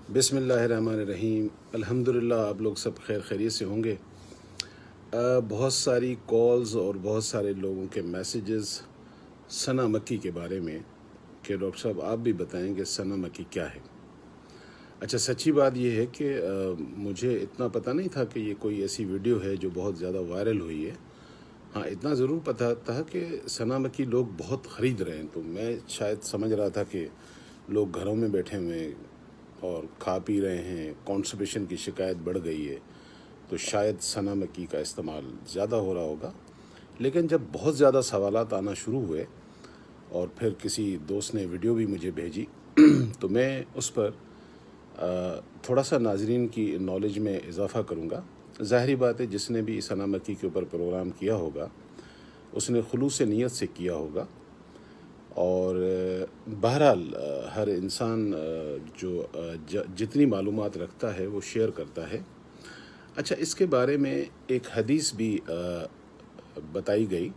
बिस्मिल्लाहिर्रहमानिर्रहीम। अल्हम्दुलिल्लाह आप लोग सब खैर खैरियत से होंगे। बहुत सारी कॉल्स और बहुत सारे लोगों के मैसेजेस सना मक्की के बारे में कि डॉक्टर साहब आप भी बताएं कि सना मक्की क्या है। अच्छा, सच्ची बात यह है कि मुझे इतना पता नहीं था कि ये कोई ऐसी वीडियो है जो बहुत ज़्यादा वायरल हुई है। हाँ, इतना ज़रूर पता था कि सना मक्की लोग बहुत ख़रीद रहे हैं, तो मैं शायद समझ रहा था कि लोग घरों में बैठे हुए हैं और खा पी रहे हैं, कॉन्स्टिपेशन की शिकायत बढ़ गई है, तो शायद सना मक्की का इस्तेमाल ज़्यादा हो रहा होगा। लेकिन जब बहुत ज़्यादा सवालात आना शुरू हुए और फिर किसी दोस्त ने वीडियो भी मुझे भेजी तो मैं उस पर थोड़ा सा नाजरीन की नॉलेज में इजाफ़ा करूँगा। ज़ाहरी बात है, जिसने भी सना मक्की के ऊपर प्रोग्राम किया होगा उसने खुलूस नीयत से किया होगा और बहरहाल हर इंसान जो जितनी मालूमात रखता है वो शेयर करता है। अच्छा, इसके बारे में एक हदीस भी बताई गई।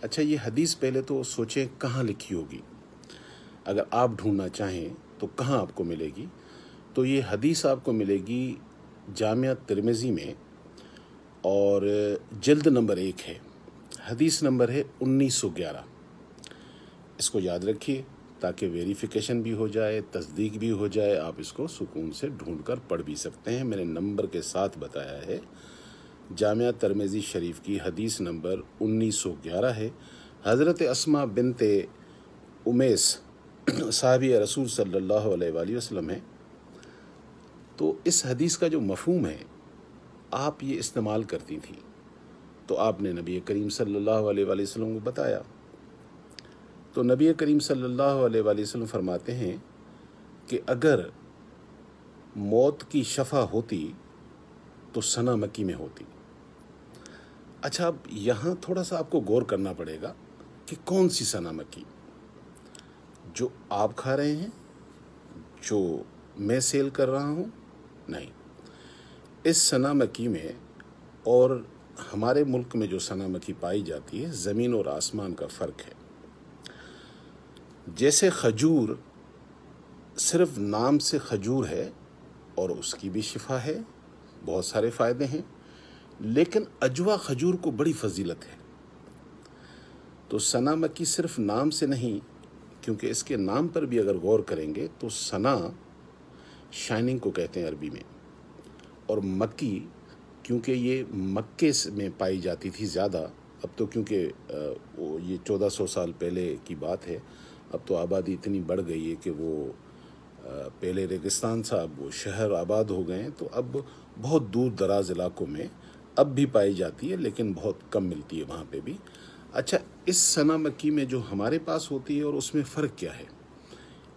अच्छा, ये हदीस पहले तो सोचें कहाँ लिखी होगी। अगर आप ढूंढना चाहें तो कहाँ आपको मिलेगी, तो ये हदीस आपको मिलेगी जामिया तिरमिज़ी में और जिल्द नंबर 1 है। हदीस नंबर है 1911। इसको याद रखिए ताकि वेरिफिकेशन भी हो जाए, तस्दीक भी हो जाए। आप इसको सुकून से ढूंढकर पढ़ भी सकते हैं। मैंने नंबर के साथ बताया है। जामिया तिरमिज़ी शरीफ की हदीस नंबर 1911 है। हज़रत अस्मा बिनते उमैस साहबी रसूल सल्लल्लाहु अलैहि वसल्लम है। तो इस हदीस का जो मफ़हूम है, आप ये इस्तेमाल करती थी तो आपने नबी करीम सल्लल्लाहु अलैहि वसल्लम को बताया। तो नबी करीम सल्लल्लाहु अलैहि वसल्लम फरमाते हैं कि अगर मौत की शफ़ा होती तो सना मक्की में होती। अच्छा, अब यहाँ थोड़ा सा आपको गौर करना पड़ेगा कि कौन सी सना मक्की, जो आप खा रहे हैं, जो मैं सेल कर रहा हूँ, नहीं। इस सना मक्की में और हमारे मुल्क में जो सना मक्की पाई जाती है, ज़मीन और आसमान का फ़र्क है। जैसे खजूर सिर्फ नाम से खजूर है और उसकी भी शिफा है, बहुत सारे फ़ायदे हैं, लेकिन अजवा खजूर को बड़ी फजीलत है। तो सना मक्की सिर्फ नाम से नहीं, क्योंकि इसके नाम पर भी अगर गौर करेंगे तो सना शाइनिंग को कहते हैं अरबी में, और मक्की क्योंकि ये मक्के में पाई जाती थी ज़्यादा। अब तो क्योंकि ये 1400 साल पहले की बात है, अब तो आबादी इतनी बढ़ गई है कि वो पहले रेगिस्तान था, अब वो शहर आबाद हो गए हैं, तो अब बहुत दूर दराज इलाकों में अब भी पाई जाती है, लेकिन बहुत कम मिलती है वहाँ पे भी। अच्छा, इस सना मक्की में जो हमारे पास होती है और उसमें फ़र्क क्या है?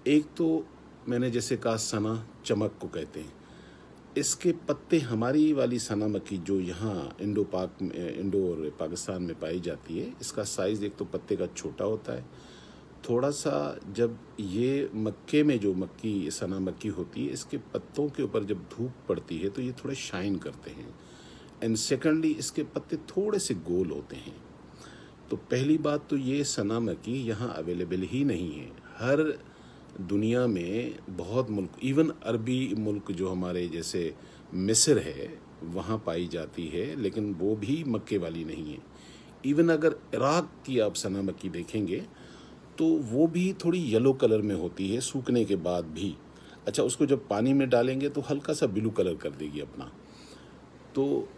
एक तो मैंने जैसे कहा सना चमक को कहते हैं। इसके पत्ते हमारी वाली सना मक्की जो यहाँ इंडो और पाकिस्तान में पाई जाती है, इसका साइज़ एक तो पत्ते का छोटा होता है थोड़ा सा। जब ये मक्के में जो मक्की सना मक्की होती है, इसके पत्तों के ऊपर जब धूप पड़ती है तो ये थोड़े शाइन करते हैं। एंड सेकेंडली, इसके पत्ते थोड़े से गोल होते हैं। तो पहली बात तो ये सना मक्की यहाँ अवेलेबल ही नहीं है। हर दुनिया में बहुत मुल्क, इवन अरबी मुल्क जो हमारे जैसे मिस्र है, वहाँ पाई जाती है, लेकिन वो भी मक्के वाली नहीं है। इवन अगर इराक़ की आप सना मक्की देखेंगे तो वो भी थोड़ी येलो कलर में होती है सूखने के बाद भी। अच्छा, उसको जब पानी में डालेंगे तो हल्का सा ब्लू कलर कर देगी अपना। तो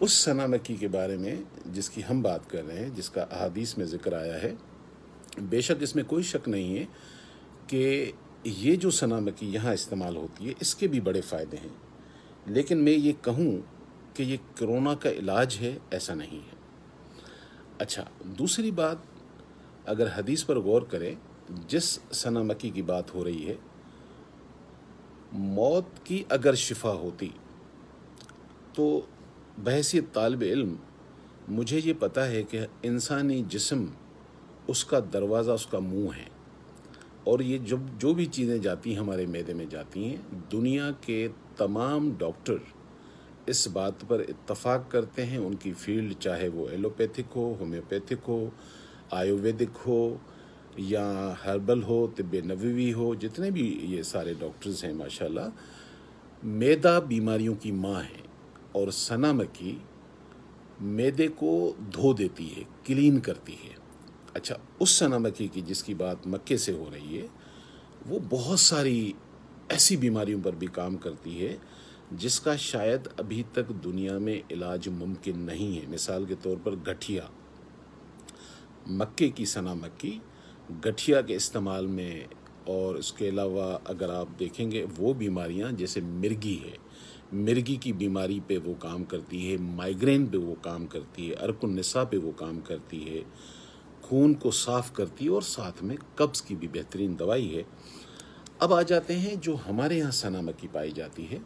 उस सना मक्की के बारे में जिसकी हम बात कर रहे हैं, जिसका अहादीस में ज़िक्र आया है, बेशक इसमें कोई शक नहीं है कि ये जो सना मक्की यहाँ इस्तेमाल होती है, इसके भी बड़े फ़ायदे हैं। लेकिन मैं ये कहूँ कि ये कोरोना का इलाज है, ऐसा नहीं है। अच्छा, दूसरी बात, अगर हदीस पर गौर करें, जिस सना मक्की की बात हो रही है, मौत की अगर शिफा होती तो बहैसियत तालिब इल्म मुझे ये पता है कि इंसानी जिस्म, उसका दरवाज़ा उसका मुंह है, और ये जो भी चीज़ें जाती हैं हमारे मैदे में जाती हैं। दुनिया के तमाम डॉक्टर इस बात पर इत्तफाक करते हैं, उनकी फील्ड चाहे वो एलोपैथिक हो, होम्योपैथिक हो, आयुर्वेदिक हो या हर्बल हो, तिब्बे नबवी हो, जितने भी ये सारे डॉक्टर्स हैं माशाल्लाह, मैदा बीमारियों की माँ है और सना मक्खी मैदे को धो देती है, क्लीन करती है। अच्छा, उस सना मक्खी की जिसकी बात मक्के से हो रही है, वो बहुत सारी ऐसी बीमारियों पर भी काम करती है जिसका शायद अभी तक दुनिया में इलाज मुमकिन नहीं है। मिसाल के तौर पर गठिया, मक्के की सना मक्खी गठिया के इस्तेमाल में, और इसके अलावा अगर आप देखेंगे वो बीमारियां जैसे मिर्गी है, मिर्गी की बीमारी पे वो काम करती है, माइग्रेन पे वो काम करती है, अर्कुन्निसा पे वो काम करती है, खून को साफ़ करती है और साथ में कब्ज़ की भी बेहतरीन दवाई है। अब आ जाते हैं जो हमारे यहाँ सना मक्खी पाई जाती है।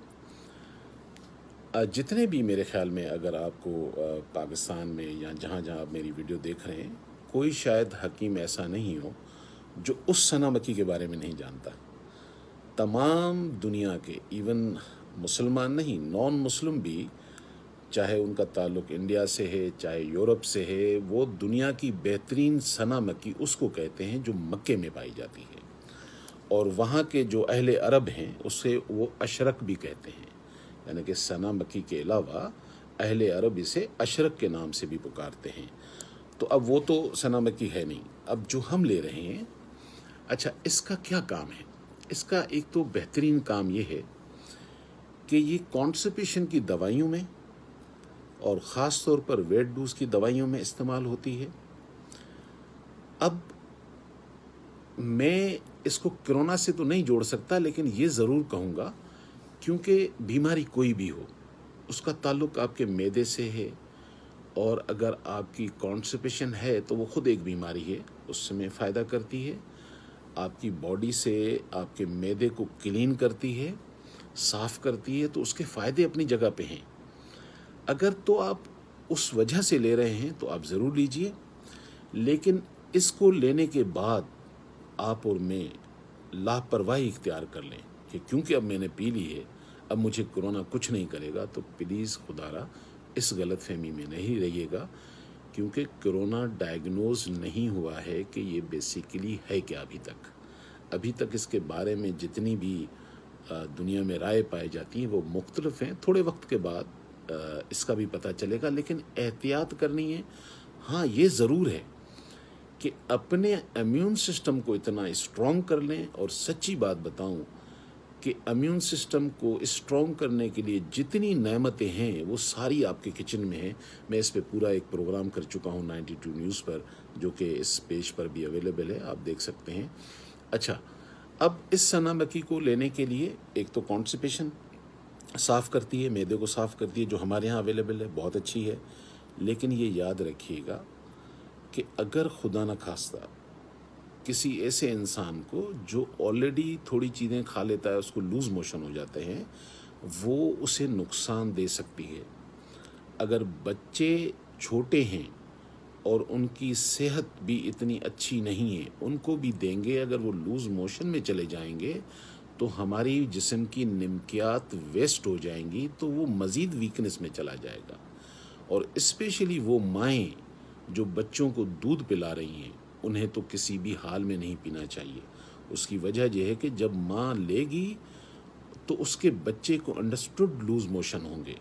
जितने भी मेरे ख़्याल में अगर आपको पाकिस्तान में या जहाँ जहाँ आप मेरी वीडियो देख रहे हैं, कोई शायद हकीम ऐसा नहीं हो जो उस सना मक्खी के बारे में नहीं जानता। तमाम दुनिया के, इवन मुसलमान नहीं, नॉन मुस्लिम भी, चाहे उनका ताल्लुक़ इंडिया से है चाहे यूरोप से है, वो दुनिया की बेहतरीन सना मक्खी उसको कहते हैं जो मक्के में पाई जाती है। और वहाँ के जो अहले अरब हैं उसे वो अशरक भी कहते हैं, यानी कि सना मक्खी के अलावा अहले अरब इसे अशरक के नाम से भी पुकारते हैं। तो अब वो तो सना मक्खी है नहीं, अब जो हम ले रहे हैं, अच्छा इसका क्या काम है? इसका एक तो बेहतरीन काम ये है कि ये कॉन्स्टिपेशन की दवाइयों में और ख़ास तौर पर वेट लूज़ की दवाइयों में इस्तेमाल होती है। अब मैं इसको कोरोना से तो नहीं जोड़ सकता, लेकिन ये ज़रूर कहूँगा क्योंकि बीमारी कोई भी हो उसका ताल्लुक़ आपके मैदे से है, और अगर आपकी कॉन्स्टिपेशन है तो वो ख़ुद एक बीमारी है, उसमें फ़ायदा करती है, आपकी बॉडी से आपके मैदे को क्लीन करती है, साफ़ करती है, तो उसके फ़ायदे अपनी जगह पे हैं। अगर तो आप उस वजह से ले रहे हैं तो आप ज़रूर लीजिए, लेकिन इसको लेने के बाद आप और मैं लापरवाही इख्तियार कर लें कि क्योंकि अब मैंने पी ली है अब मुझे कोरोना कुछ नहीं करेगा, तो प्लीज़ खुदारा इस गलत फहमी में नहीं रहिएगा, क्योंकि कोरोना डायग्नोज नहीं हुआ है कि ये बेसिकली है क्या। अभी तक इसके बारे में जितनी भी दुनिया में राय पाई जाती हैं वो मुख्तलिफ हैं। थोड़े वक्त के बाद इसका भी पता चलेगा, लेकिन एहतियात करनी है। हाँ, ये ज़रूर है कि अपने इम्यून सिस्टम को इतना स्ट्रॉन्ग कर लें, और सच्ची बात बताऊं कि इम्यून सिस्टम को स्ट्रॉन्ग करने के लिए जितनी नेमतें हैं वो सारी आपके किचन में हैं। मैं इस पे पूरा एक प्रोग्राम कर चुका हूं 92 न्यूज़ पर, जो कि इस पेज पर भी अवेलेबल है, आप देख सकते हैं। अच्छा, अब इस सना मक्खी को लेने के लिए एक तो कॉन्स्टिपेशन साफ़ करती है, मैदे को साफ़ करती है, जो हमारे यहाँ अवेलेबल है, बहुत अच्छी है। लेकिन ये याद रखिएगा कि अगर खुदा न खास्ता किसी ऐसे इंसान को जो ऑलरेडी थोड़ी चीज़ें खा लेता है, उसको लूज़ मोशन हो जाते हैं, वो उसे नुकसान दे सकती है। अगर बच्चे छोटे हैं और उनकी सेहत भी इतनी अच्छी नहीं है, उनको भी देंगे, अगर वो लूज़ मोशन में चले जाएंगे तो हमारी जिस्म की निमकियात वेस्ट हो जाएंगी, तो वो मज़ीद वीकनेस में चला जाएगा। और स्पेशली वो माएँ जो बच्चों को दूध पिला रही हैं, उन्हें तो किसी भी हाल में नहीं पीना चाहिए। उसकी वजह यह है कि जब माँ लेगी तो उसके बच्चे को अंडरस्टूड लूज़ मोशन होंगे।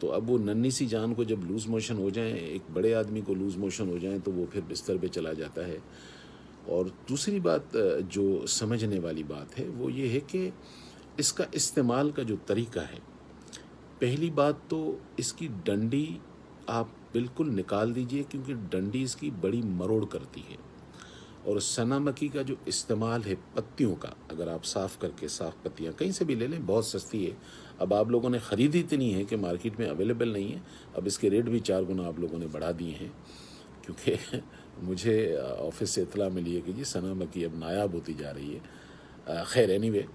तो अब वो नन्ही सी जान को जब लूज़ मोशन हो जाए, एक बड़े आदमी को लूज़ मोशन हो जाए, तो वो फिर बिस्तर पे चला जाता है। और दूसरी बात जो समझने वाली बात है वो ये है कि इसका इस्तेमाल का जो तरीका है, पहली बात तो इसकी डंडी आप बिल्कुल निकाल दीजिए, क्योंकि डंडी इसकी बड़ी मरोड़ करती है। और सना मक्खी का जो इस्तेमाल है पत्तियों का, अगर आप साफ़ करके साफ़ पत्तियाँ कहीं से भी ले लें, बहुत सस्ती है। अब आप लोगों ने ख़रीदी इतनी है कि मार्केट में अवेलेबल नहीं है। अब इसके रेट भी 4 गुना आप लोगों ने बढ़ा दिए हैं, क्योंकि मुझे ऑफिस से इतला मिली है कि जी सना मक्खी अब नायाब होती जा रही है। खैर एनीवे,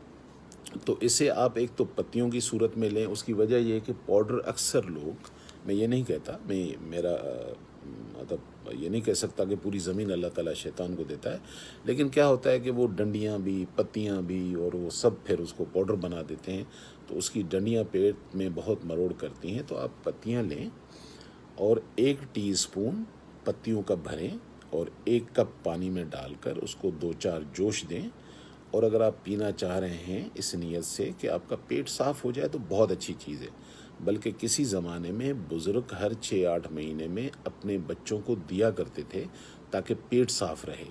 तो इसे आप एक तो पत्तियों की सूरत में लें। उसकी वजह यह है कि पाउडर अक्सर लोग, मैं ये नहीं कहता, मेरा मतलब ये नहीं कह सकता कि पूरी ज़मीन अल्लाह ताला शैतान को देता है, लेकिन क्या होता है कि वो डंडियाँ भी, पत्तियाँ भी, और वो सब फिर उसको पाउडर बना देते हैं, तो उसकी डंडियाँ पेट में बहुत मरोड़ करती हैं। तो आप पत्तियाँ लें और 1 टीस्पून पत्तियों का भरें और 1 कप पानी में डालकर उसको 2-4 जोश दें, اور اگر آپ پینا چاہ رہے ہیں اس نیت سے کہ آپ کا پیٹ صاف ہو جائے تو بہت اچھی چیز ہے، بلکہ کسی زمانے میں بزرگ ہر 6-8 مہینے میں اپنے بچوں کو دیا کرتے تھے تاکہ پیٹ صاف رہے۔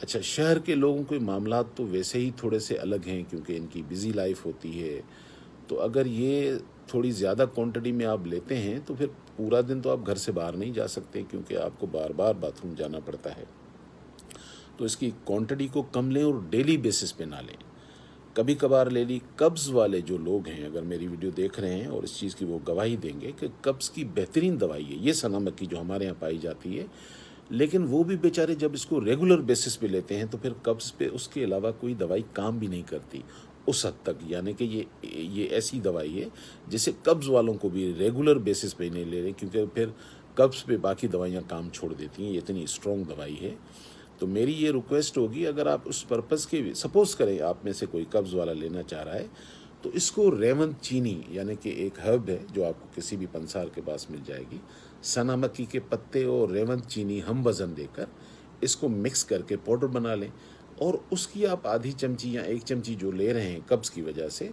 اچھا، شہر کے لوگوں کے معاملات تو ویسے ہی تھوڑے سے الگ ہیں کیونکہ ان کی بزی لائف ہوتی ہے، تو اگر یہ تھوڑی زیادہ کوانٹٹی میں آپ لیتے ہیں تو پھر پورا دن تو آپ گھر سے باہر نہیں جا سکتے کیونکہ آپ کو بار بار باتھ روم جانا پڑتا ہے، تو اس کی کوانٹٹی کو کم لیں اور ڈیلی بیسس پہ نہ لیں، کبھی کبھار لے لی۔ قبض والے جو لوگ ہیں اگر میری ویڈیو دیکھ رہے ہیں اور اس چیز کی وہ گواہی دیں گے کہ قبض کی بہترین دوائی ہے یہ سنا مکی جو ہمارے یہاں پائی جاتی ہے، لیکن وہ بھی بیچارے جب اس کو ریگولر بیسس پہ لیتے ہیں تو پھر قبض پہ اس کے علاوہ کوئی دوائی کام بھی نہیں کرتی اس حد تک، یعنی کہ یہ ایسی دوائی ہے جسے قبض والوں کو بھی ریگولر بیسس پہ نہیں لے رہے کیونکہ پھر قبض پہ باقی دوائیاں کام چھوڑ دیتی ہیں، یہ اتنی اسٹرانگ دوائی ہے۔ تو میری یہ ریکویسٹ ہوگی اگر آپ اس پرپس کے سپوز کریں آپ میں سے کوئی قبض والا لینا چاہ رہا ہے تو اس کو ریونت چینی یعنی کہ ایک ہرب ہے جو آپ کو کسی بھی پنسار کے پاس مل جائے گی، سنا مکی کے پتے اور ریونت چینی ہم وزن دے کر اس کو مکس کر کے پاؤڈر بنا لیں، اور اس کی آپ آدھی چمچی یا 1 چمچی جو لے رہے ہیں قبض کی وجہ سے،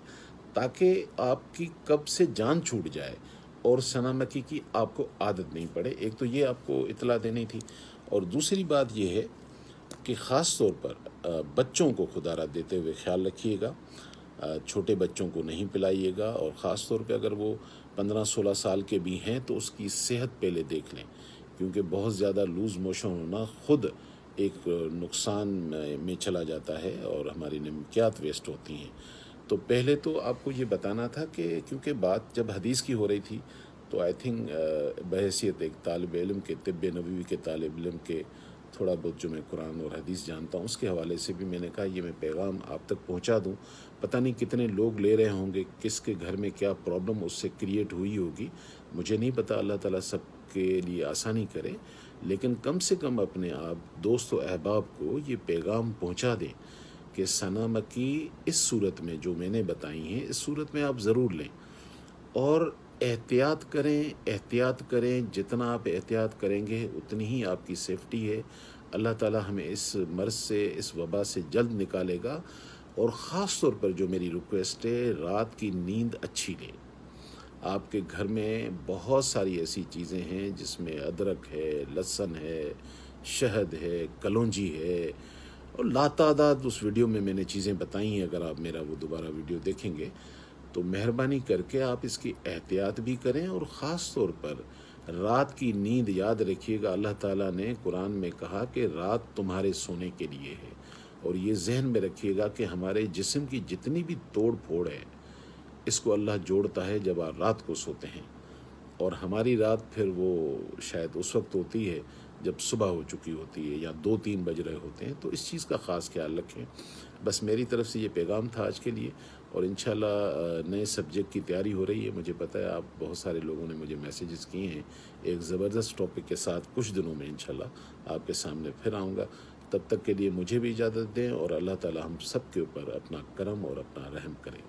تاکہ آپ کی قبض سے جان چھوٹ جائے اور سنا مکی کی آپ کو عادت نہیں پڑے۔ ایک تو یہ آپ کو اطلاع دینی تھی، اور دوسری بات یہ ہے کہ خاص طور پر بچوں کو خدا را دیتے ہوئے خیال رکھیے گا، چھوٹے بچوں کو نہیں پلائیے گا، اور خاص طور پہ اگر وہ 15-16 سال کے بھی ہیں تو اس کی صحت پہلے دیکھ لیں کیونکہ بہت زیادہ لوز موشن ہونا خود ایک نقصان میں چلا جاتا ہے اور ہماری نمکیات ویسٹ ہوتی ہیں۔ تو پہلے تو آپ کو یہ بتانا تھا کہ کیونکہ بات جب حدیث کی ہو رہی تھی تو آئی تھنک بحیثیت ایک طالب علم کے، طب نبوی کے طالب علم کے، تھوڑا بہت جو میں قرآن اور حدیث جانتا ہوں اس کے حوالے سے بھی میں نے کہا یہ میں پیغام آپ تک پہنچا دوں، پتہ نہیں کتنے لوگ لے رہے ہوں گے، کس کے گھر میں کیا پرابلم اس سے کریٹ ہوئی ہوگی، مجھے نہیں پتہ، اللہ تعالیٰ سب کے لیے آسانی کرے، لیکن کم سے کم اپنے آپ دوست و احباب کو یہ پیغام پہنچا دیں کہ سنا مکی اس صورت میں جو میں نے بتائی ہیں اس صورت میں آپ ضرور لیں، اور احتیاط کریں، جتنا آپ احتیاط کریں گے اتنی ہی آپ کی سیفٹی ہے۔ اللہ تعالیٰ ہمیں اس مرض سے، اس وبا سے جلد نکالے گا، اور خاص طور پر جو میری ریکویسٹ ہے رات کی نیند اچھی لیں۔ آپ کے گھر میں بہت ساری ایسی چیزیں ہیں جس میں ادرک ہے، لہسن ہے، شہد ہے، کلونجی ہے، اور لاتعداد اس ویڈیو میں نے چیزیں بتائی ہیں، اگر آپ میرا وہ دوبارہ ویڈیو دیکھیں گے تو مہربانی کر کے آپ اس کی احتیاط بھی کریں، اور خاص طور پر رات کی نیند یاد رکھیے گا، اللہ تعالیٰ نے قرآن میں کہا کہ رات تمہارے سونے کے لیے ہے، اور یہ ذہن میں رکھیے گا کہ ہمارے جسم کی جتنی بھی توڑ پھوڑ ہے اس کو اللہ جوڑتا ہے جب آپ رات کو سوتے ہیں، اور ہماری رات پھر وہ شاید اس وقت ہوتی ہے جب صبح ہو چکی ہوتی ہے یا 2-3 بج رہے ہوتے ہیں، تو اس چیز کا خاص خیال رکھیں۔ بس میری طرف سے یہ پیغام تھا آج کے لیے، اور انشاءاللہ نئے سبجیکٹ کی تیاری ہو رہی ہے، مجھے پتہ ہے آپ بہت سارے لوگوں نے مجھے میسیجز کیے ہیں، ایک زبردست ٹاپک کے ساتھ کچھ دنوں میں انشاءاللہ آپ کے سامنے پھر آؤں گا، تب تک کے لیے مجھے بھی اجازت دیں، اور اللہ تعالی ہم سب کے اوپر اپنا کرم اور اپنا رحم کریں۔